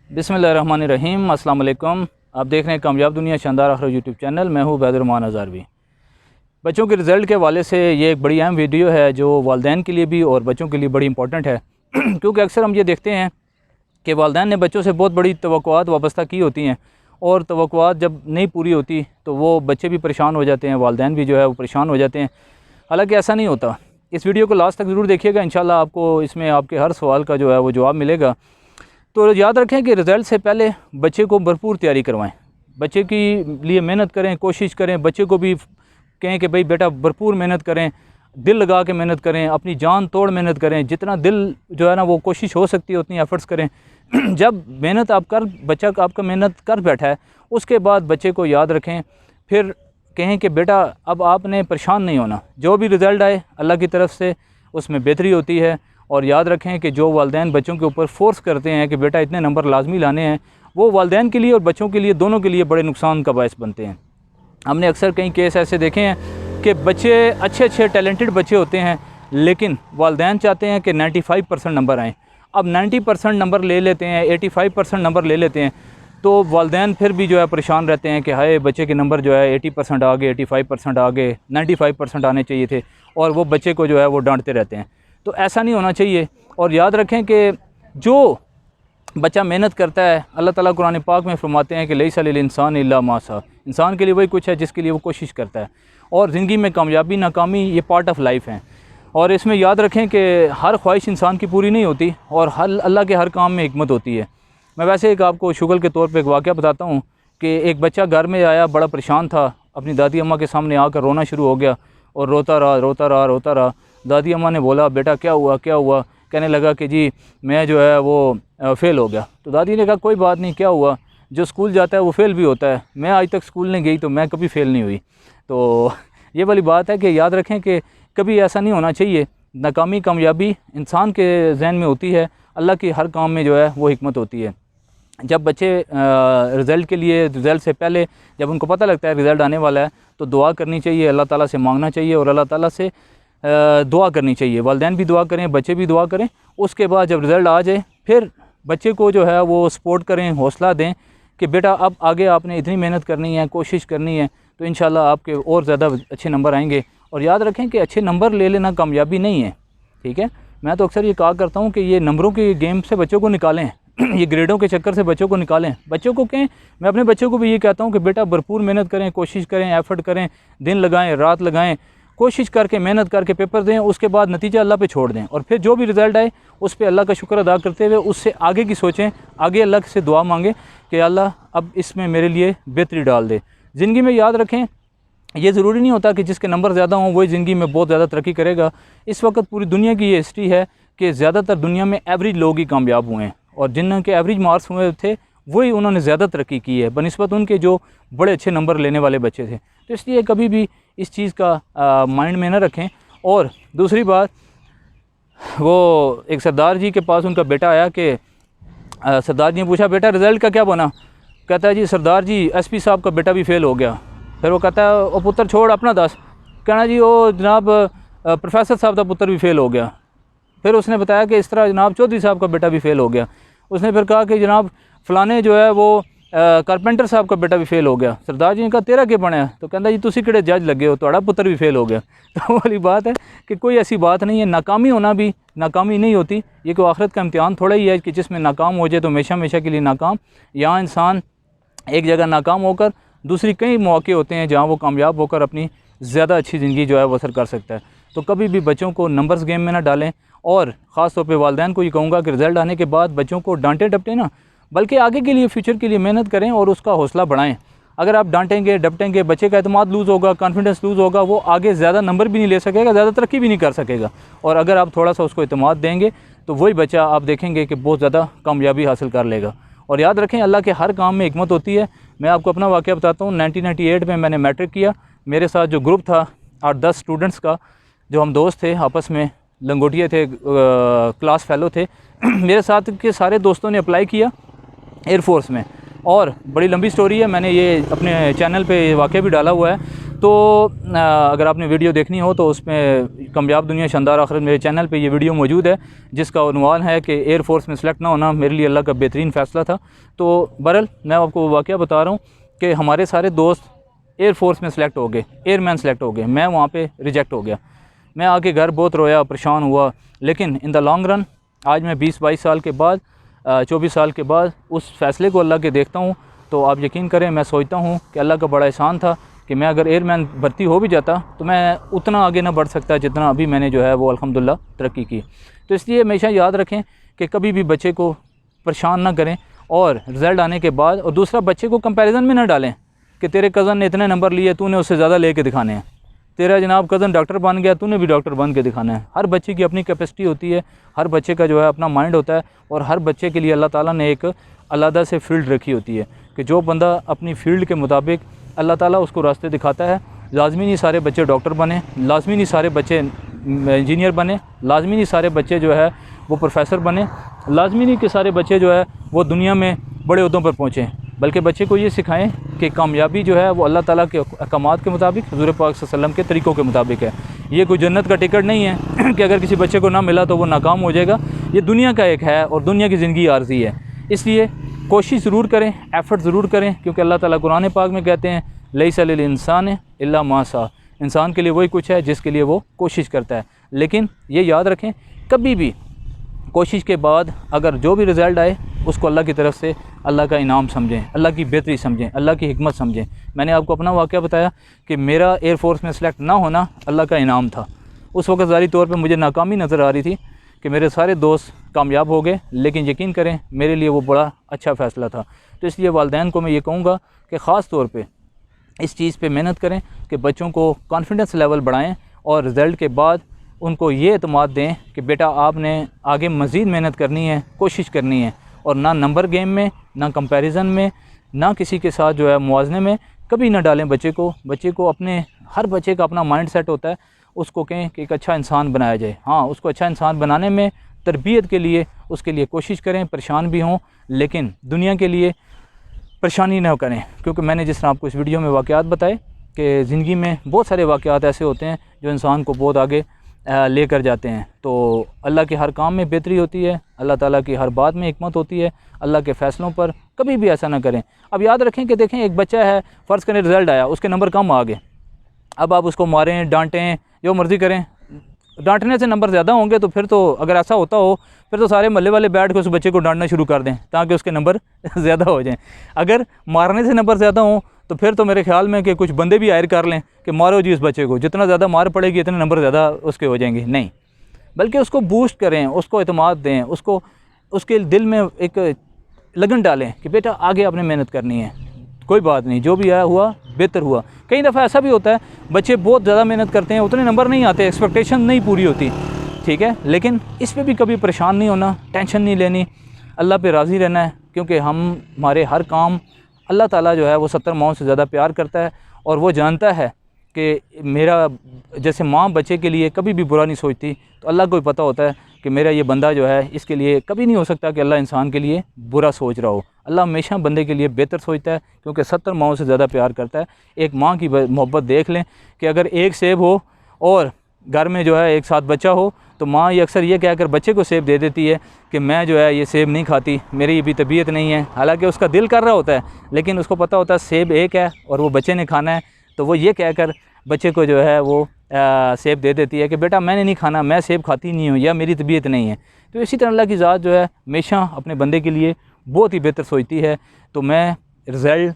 बिस्मिल्लाहिर्रहमानिर्रहीम। अस्सलाम वालेकुम। आप देख रहे हैं कामयाब दुनिया शानदार आखिर यूट्यूब चैनल। मैं हूँ उबैदुर्रहमान अज़हरवी। बच्चों के रिज़ल्ट के हवाले से ये एक बड़ी अहम वीडियो है जो वालिदैन के लिए भी और बच्चों के लिए बड़ी इंपॉर्टेंट है क्योंकि अक्सर हम ये देखते हैं कि वालिदैन ने बच्चों से बहुत बड़ी तवक्कुआत वाबस्ता की होती हैं और तवक्कुआत जब नहीं पूरी होती तो वो बच्चे भी परेशान हो जाते हैं, वालिदैन भी जो है वो परेशान हो जाते हैं। हालाँकि ऐसा नहीं होता। इस वीडियो को लास्ट तक ज़रूर देखिएगा, इंशाल्लाह आपको इसमें आपके हर सवाल का जो है वो जवाब मिलेगा। तो याद रखें कि रिज़ल्ट से पहले बच्चे को भरपूर तैयारी करवाएं, बच्चे की लिए मेहनत करें, कोशिश करें। बच्चे को भी कहें कि भाई बेटा भरपूर मेहनत करें, दिल लगा के मेहनत करें, अपनी जान तोड़ मेहनत करें। जितना दिल जो है ना वो कोशिश हो सकती है उतनी एफ़र्ट्स करें। जब मेहनत आप कर बच्चा आपका मेहनत कर बैठा है उसके बाद बच्चे को याद रखें, फिर कहें कि बेटा अब आपने परेशान नहीं होना, जो भी रिज़ल्ट आए अल्लाह की तरफ से उसमें बेहतरी होती है। और याद रखें कि जो वालिदैन बच्चों के ऊपर फोर्स करते हैं कि बेटा इतने नंबर लाजमी लाने हैं, वो वालिदैन के लिए और बच्चों के लिए दोनों के लिए बड़े नुकसान का बायस बनते हैं। हमने अक्सर कई केस ऐसे देखे हैं कि बच्चे अच्छे टैलेंटेड बच्चे होते हैं लेकिन वालिदैन चाहते हैं कि 95% नंबर आएँ। अब 90% नंबर ले लेते हैं, 85% नंबर ले लेते हैं, तो वालिदैन फिर भी जो है परेशान रहते हैं कि हाय बच्चे के नंबर जो है 80% आ गए, 85% आ गए, 95% आने चाहिए थे, और वो बच्चे को जो है वो डांटते रहते हैं। तो ऐसा नहीं होना चाहिए। और याद रखें कि जो बच्चा मेहनत करता है, अल्लाह ताला कुरान पाक में फरमाते हैं कि लैसा लिल इंसान इल्ला मा सा, इंसान के लिए वही कुछ है जिसके लिए वो कोशिश करता है। और ज़िंदगी में कामयाबी नाकामी ये पार्ट ऑफ लाइफ है। और इसमें याद रखें कि हर ख्वाहिश इंसान की पूरी नहीं होती और हर अल्लाह के हर काम में हिकमत होती है। मैं वैसे एक आपको शुगर के तौर पर एक वाक़या बताता हूँ कि एक बच्चा घर में आया, बड़ा परेशान था, अपनी दादी अम्मा के सामने आकर रोना शुरू हो गया और रोता रहा। दादी अम्मा ने बोला बेटा क्या हुआ? कहने लगा कि जी मैं जो है वो फ़ेल हो गया। तो दादी ने कहा कोई बात नहीं, क्या हुआ, जो स्कूल जाता है वो फ़ेल भी होता है, मैं आज तक स्कूल नहीं गई तो मैं कभी फ़ेल नहीं हुई। तो ये वाली बात है कि याद रखें कि कभी ऐसा नहीं होना चाहिए। नाकामी कामयाबी इंसान के जहन में होती है, अल्लाह की हर काम में जो है वो हिकमत होती है। जब बच्चे रिज़ल्ट के लिए, रिज़ल्ट से पहले जब उनको पता लगता है रिज़ल्ट आने वाला है तो दुआ करनी चाहिए, अल्लाह ताला से मांगना चाहिए और अल्लाह ताला से दुआ करनी चाहिए। वालिदैन भी दुआ करें, बच्चे भी दुआ करें। उसके बाद जब रिज़ल्ट आ जाए फिर बच्चे को जो है वो सपोर्ट करें, हौसला दें कि बेटा अब आगे आपने इतनी मेहनत करनी है, कोशिश करनी है, तो इंशाल्लाह आपके और ज़्यादा अच्छे नंबर आएंगे। और याद रखें कि अच्छे नंबर ले लेना कामयाबी नहीं है, ठीक है। मैं तो अक्सर ये कहा करता हूँ कि ये नंबरों के गेम से बच्चों को निकालें ये ग्रेडों के चक्कर से बच्चों को निकालें। बच्चों को कहें, मैं अपने बच्चों को भी ये कहता हूँ कि बेटा भरपूर मेहनत करें, कोशिश करें, एफ़र्ट करें, दिन लगाएं, रात लगाएं, कोशिश करके मेहनत करके पेपर दें, उसके बाद नतीजा अल्लाह पे छोड़ दें और फिर जो भी रिज़ल्ट आए उस पर अल्लाह का शुक्र अदा करते हुए उससे आगे की सोचें, आगे अल्लाह से दुआ मांगें कि अल्लाह अब इसमें मेरे लिए बेहतरी डाल दे। ज़िंदगी में याद रखें ये ज़रूरी नहीं होता कि जिसके नंबर ज़्यादा हों वही ज़िंदगी में बहुत ज़्यादा तरक्की करेगा। इस वक्त पूरी दुनिया की ये हिस्ट्री है कि ज़्यादातर दुनिया में एवरेज लोग ही कामयाब हुए हैं और जिनके एवरेज मार्क्स हुए थे वही उन्होंने ज़्यादा तरक्की की है बनिस्बत उनके जो बड़े अच्छे नंबर लेने वाले बच्चे थे। तो इसलिए कभी भी इस चीज़ का माइंड में न रखें। और दूसरी बात, वो एक सरदार जी के पास उनका बेटा आया कि सरदार जी ने पूछा बेटा रिज़ल्ट का क्या बना? कहता है जी सरदार जी एसपी साहब का बेटा भी फ़ेल हो गया। फिर वो कहता है ओ पुत्र छोड़ अपना दस। कहना जी वो जनाब प्रोफेसर साहब का पुत्र भी फ़ेल हो गया। फिर उसने बताया कि इस तरह जनाब चौधरी साहब का बेटा भी फ़ेल हो गया। उसने फिर कहा कि जनाब फ़लाने जो है वो कारपेंटर साहब का बेटा भी फ़ेल हो गया। सरदार जी ने कहा तेरा क्या बनया? तो कहता जी तुसी किहड़े जज लगे हो, तुहाड़ा पुत्र भी फ़ेल हो गया। तो वाली बात है कि कोई ऐसी बात नहीं है, नाकामी होना भी नाकामी नहीं होती। ये कोई आखिरत का इम्तिहान थोड़ा ही है कि जिसमें नाकाम हो जाए तो हमेशा के लिए नाकाम। यहाँ इंसान एक जगह नाकाम होकर दूसरी कई मौके होते हैं जहाँ वो कामयाब होकर अपनी ज़्यादा अच्छी ज़िंदगी जो है वो बसर कर सकता है। तो कभी भी बच्चों को नंबर्स गेम में ना डालें और ख़ास तौर पे वालिदैन को ये कहूँगा कि रिज़ल्ट आने के बाद बच्चों को डांटे डपटे ना, बल्कि आगे के लिए फ्यूचर के लिए मेहनत करें और उसका हौसला बढ़ाएं। अगर आप डांटेंगे डपटेंगे बच्चे का एतमाद लूज़ होगा, कॉन्फिडेंस लूज़ होगा, वो आगे ज़्यादा नंबर भी नहीं ले सकेगा, ज़्यादा तरक्की भी नहीं कर सकेगा। और अगर आप थोड़ा सा उसको एतमाद देंगे तो वही बच्चा आप देखेंगे कि बहुत ज़्यादा कामयाबी हासिल कर लेगा। और याद रखें अल्लाह के हर काम में हिकमत होती है। मैं आपको अपना वाक़या बताता हूँ। 1998 में मैंने मैट्रिक किया। मेरे साथ जो ग्रुप था 8-10 स्टूडेंट्स का, जो हम दोस्त थे आपस में लंगोटिए थे, क्लास फेलो थे मेरे साथ के सारे दोस्तों ने अप्लाई किया एयरफोर्स में। और बड़ी लंबी स्टोरी है, मैंने ये अपने चैनल पे वाक़या भी डाला हुआ है। तो अगर आपने वीडियो देखनी हो तो उसमें कामयाब दुनिया शानदार आखिरत मेरे चैनल पे ये वीडियो मौजूद है, जिसका उन्वान है कि एयर फोर्स में सेलेक्ट ना होना मेरे लिए अल्लाह का बेहतरीन फ़ैसला था। तो बहरहाल मैं आपको वाक़या बता रहा हूँ कि हमारे सारे दोस्त एयर फोर्स में सेलेक्ट हो गए, एयरमैन सेलेक्ट हो गए, मैं वहाँ पे रिजेक्ट हो गया। मैं आके घर बहुत रोया, परेशान हुआ, लेकिन इन द लॉन्ग रन आज मैं 20-22 साल के बाद 24 साल के बाद उस फ़ैसले को अल्लाह के देखता हूँ तो आप यकीन करें मैं सोचता हूँ कि अल्लाह का बड़ा एहसान था कि मैं अगर एयरमैन भर्ती हो भी जाता तो मैं उतना आगे ना बढ़ सकता जितना अभी मैंने जो है वो अल्हम्दुलिल्लाह तरक्की की। तो इसलिए हमेशा याद रखें कि कभी भी बच्चे को परेशान ना करें और रिज़ल्ट आने के बाद, और दूसरा बच्चे को कंपैरिजन में ना डालें कि तेरे कज़न ने इतने नंबर लिए, तूने उससे ज़्यादा ले दिखाने हैं, तेरा जनाब कज़न डॉक्टर बन गया, तूने भी डॉक्टर बन के दिखाना है। हर बच्चे की अपनी कैपेसिटी होती है, हर बच्चे का जो है अपना माइंड होता है, और हर बच्चे के लिए अल्लाह ताला ने एक अलग से फील्ड रखी होती है कि जो बंदा अपनी फील्ड के मुताबिक अल्लाह ताला उसको रास्ते दिखाता है। लाजमी नहीं सारे बच्चे डॉक्टर बने, लाजमी नहीं सारे बच्चे इंजीनियर बने, लाजमी नहीं सारे बच्चे जो है वो प्रोफेसर बने, लाजमी नहीं कि सारे बच्चे जो है वो दुनिया में बड़े ओहदों पर पहुँचें, बल्कि बच्चे को ये सिखाएं कि कामयाबी जो है वो अल्लाह ताला के अहकामात के मुताबिक, हुज़ूर पाक सल्लल्लाहु अलैहि वसल्लम के तरीक़ों के मुताबिक है। ये कोई जन्नत का टिकट नहीं है कि अगर किसी बच्चे को ना मिला तो वो नाकाम हो जाएगा। ये दुनिया का एक है और दुनिया की ज़िंदगी आर्जी है। इसलिए कोशिश ज़रूर करें, एफ़र्ट ज़रूर करें, क्योंकि अल्लाह ताला कुरान पाक में कहते हैं लैसा लिल इंसान इल्ला मा सा, इंसान के लिए वही कुछ है जिसके लिए वो कोशिश करता है। लेकिन ये याद रखें, कभी भी कोशिश के बाद अगर जो भी रिज़ल्ट आए उसको अल्लाह की तरफ से अल्लाह का इनाम समझें, अल्लाह की बेहतरी समझें, अल्लाह की हिकमत समझें। मैंने आपको अपना वाक़या बताया कि मेरा एयर फोर्स में सेलेक्ट ना होना अल्लाह का इनाम था। उस वक्त ज़ाहिरी तौर पे मुझे नाकामी नज़र आ रही थी कि मेरे सारे दोस्त कामयाब हो गए, लेकिन यकीन करें मेरे लिए वो बड़ा अच्छा फ़ैसला था। तो इसलिए वालिदैन को मैं ये कहूँगा कि ख़ास तौर पर इस चीज़ पर मेहनत करें कि बच्चों को कॉन्फिडेंस लेवल बढ़ाएँ और रिज़ल्ट के बाद उनको ये एतमाद दें कि बेटा आपने आगे मज़ीद मेहनत करनी है, कोशिश करनी है, और ना नंबर गेम में, ना कंपैरिजन में, ना किसी के साथ जो है मुआवजे में कभी ना डालें बच्चे को। बच्चे को अपने, हर बच्चे का अपना माइंड सेट होता है, उसको कहें कि एक अच्छा इंसान बनाया जाए। हाँ, उसको अच्छा इंसान बनाने में तरबियत के लिए उसके लिए कोशिश करें, परेशान भी हों, लेकिन दुनिया के लिए परेशानी ना करें। क्योंकि मैंने जिस तरह आपको इस वीडियो में वाक़यात बताए कि ज़िंदगी में बहुत सारे वाक़यात ऐसे होते हैं जो इंसान को बहुत आगे लेकर जाते हैं। तो अल्लाह के हर काम में बेहतरी होती है, अल्लाह ताला की हर बात में हिकमत होती है। अल्लाह के फ़ैसलों पर कभी भी ऐसा ना करें। अब याद रखें कि देखें, एक बच्चा है, फ़र्ज़ करें रिज़ल्ट आया, उसके नंबर कम आ गए, अब आप उसको मारें, डांटें, जो मर्ज़ी करें, डांटने से नंबर ज़्यादा होंगे तो फिर तो, अगर ऐसा होता हो फिर तो सारे मोहल्ले वाले बैठ के उस बच्चे को डांटना शुरू कर दें ताकि उसके नंबर ज़्यादा हो जाएं। अगर मारने से नंबर ज़्यादा हों तो फिर तो मेरे ख़्याल में कि कुछ बंदे भी हायर कर लें कि मारो जी इस बच्चे को, जितना ज़्यादा मार पड़ेगी इतने नंबर ज़्यादा उसके हो जाएंगे। नहीं, बल्कि उसको बूस्ट करें, उसको एतमाद दें, उसको उसके दिल में एक लगन डालें कि बेटा आगे आपने मेहनत करनी है, कोई बात नहीं, जो भी आया हुआ बेहतर हुआ। कई दफ़ा ऐसा भी होता है बच्चे बहुत ज़्यादा मेहनत करते हैं, उतने नंबर नहीं आते, एक्सपेक्टेशन नहीं पूरी होती, ठीक है, लेकिन इस पर भी कभी परेशान नहीं होना, टेंशन नहीं लेनी, अल्लाह पे राज़ी रहना है, क्योंकि हमारे हर काम अल्लाह ताला जो है वो 70 माओं से ज़्यादा प्यार करता है, और वो जानता है कि मेरा, जैसे माँ बच्चे के लिए कभी भी बुरा नहीं सोचती, तो अल्लाह को भी पता होता है कि मेरा ये बंदा जो है इसके लिए कभी नहीं हो सकता कि अल्लाह इंसान के लिए बुरा सोच रहा हो। अल्लाह हमेशा बंदे के लिए बेहतर सोचता है, क्योंकि 70 माओं से ज़्यादा प्यार करता है। एक माँ की मोहब्बत देख लें कि अगर एक सेब हो और घर में जो है एक साथ बच्चा हो, तो माँ ये अक्सर ये कहकर बच्चे को सेब दे देती है कि मैं जो है ये सेब नहीं खाती, मेरी भी तबीयत नहीं है। हालांकि उसका दिल कर रहा होता है, लेकिन उसको पता होता है सेब एक है और वो बच्चे ने खाना है, तो वो ये कहकर बच्चे को जो है वो सेब दे देती है कि बेटा मैंने नहीं खाना, मैं सेब खाती नहीं हूँ, या मेरी तबीयत नहीं है। तो इसी तरह अल्लाह की ज़ात जो है हमेशा अपने बंदे के लिए बहुत ही बेहतर सोचती है। तो मैं रिज़ल्ट,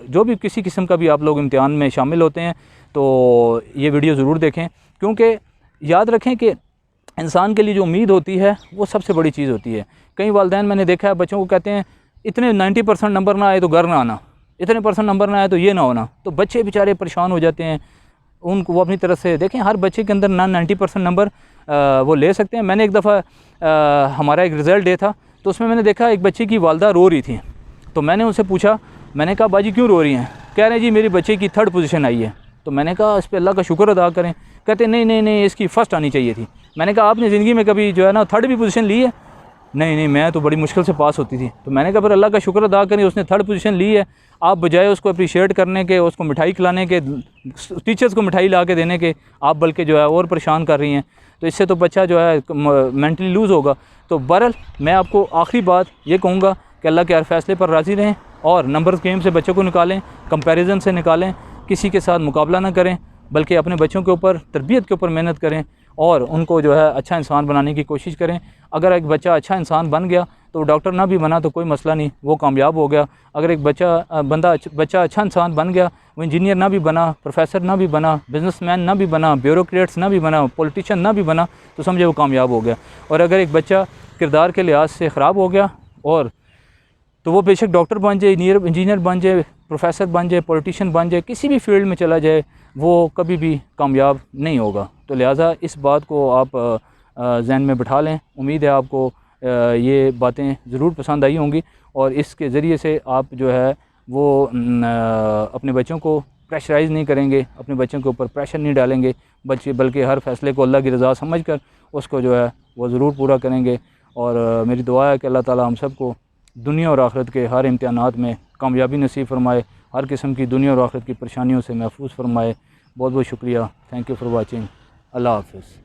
जो भी किसी किस्म का भी आप लोग इम्तिहान में शामिल होते हैं तो ये वीडियो ज़रूर देखें, क्योंकि याद रखें कि इंसान के लिए जो उम्मीद होती है वो सबसे बड़ी चीज़ होती है। कई वालिदैन मैंने देखा है बच्चों को कहते हैं इतने 90% नंबर ना आए तो घर ना आना, इतने % नंबर ना आए तो ये ना होना, तो बच्चे बेचारे परेशान हो जाते हैं। उनको वो अपनी तरफ से देखें, हर बच्चे के अंदर ना 90% नंबर वो ले सकते हैं। मैंने एक दफ़ा हमारा एक रिज़ल्ट डे था, तो उसमें मैंने देखा एक बच्चे की वालदा रो रही थी, तो मैंने उनसे पूछा, मैंने कहा बाजी क्यों रो रही हैं? कह रहे हैं जी मेरी बच्चे की 3rd पोजीशन आई है। तो मैंने कहा इस पर अल्लाह का शुक्र अदा करें। कहते नहीं नहीं नहीं, इसकी फ़र्स्ट आनी चाहिए थी। मैंने कहा आपने ज़िंदगी में कभी जो है ना 3rd भी पोजीशन ली है? नहीं नहीं, मैं तो बड़ी मुश्किल से पास होती थी। तो मैंने कहा फिर अल्लाह का शुक्र अदा करें, उसने थर्ड पोजीशन ली है। आप बजाय उसको अप्रिशिएट करने के, उसको मिठाई खिलाने के, टीचर्स को मिठाई ला के देने के, आप बल्कि जो है और परेशान कर रही हैं। तो इससे तो बच्चा जो है मेंटली लूज़ होगा। तो बहरहाल मैं आपको आखिरी बात ये कहूँगा कि अल्लाह के हर फैसले पर राज़ी रहें और नंबर्स गेम से बच्चों को निकालें, कंपैरिजन से निकालें, किसी के साथ मुकाबला ना करें, बल्कि अपने बच्चों के ऊपर, तरबियत के ऊपर मेहनत करें और उनको जो है अच्छा इंसान बनाने की कोशिश करें। अगर एक बच्चा अच्छा इंसान बन गया तो डॉक्टर ना भी बना तो कोई मसला नहीं, वो कामयाब हो गया। अगर एक बच्चा अच्छा इंसान बन गया, वो इंजीनियर ना भी बना, प्रोफेसर ना भी बना, बिजनेसमैन ना भी बना, ब्यूरोक्रेट्स ना भी बना, पॉलिटिशियन ना भी बना, तो समझे वो कामयाब हो गया। और अगर एक बच्चा किरदार के लिहाज से ख़राब हो गया और तो वो बेशक डॉक्टर बन जाए, इंजीनियर बन जाए, प्रोफेसर बन जाए, पॉलिटिशियन बन जाए, किसी भी फील्ड में चला जाए, वो कभी भी कामयाब नहीं होगा। तो लिहाजा इस बात को आप जहन में बिठा लें। उम्मीद है आपको ये बातें ज़रूर पसंद आई होंगी और इसके ज़रिए से आप जो है वो अपने बच्चों को प्रेशराइज़ नहीं करेंगे, अपने बच्चों के ऊपर प्रेशर नहीं डालेंगे, बल्कि हर फैसले को अल्लाह की रज़ा समझकर उसको जो है वो ज़रूर पूरा करेंगे। और मेरी दुआ है कि अल्लाह ताला हम सबको दुनिया और आखिरत के हर इम्तिहानात में कामयाबी नसीब फरमाए, हर किस्म की दुनिया और आखिरत की परेशानियों से महफूज फरमाए। बहुत बहुत शुक्रिया। Thank you for watching. अल्लाह हाफ़िज़।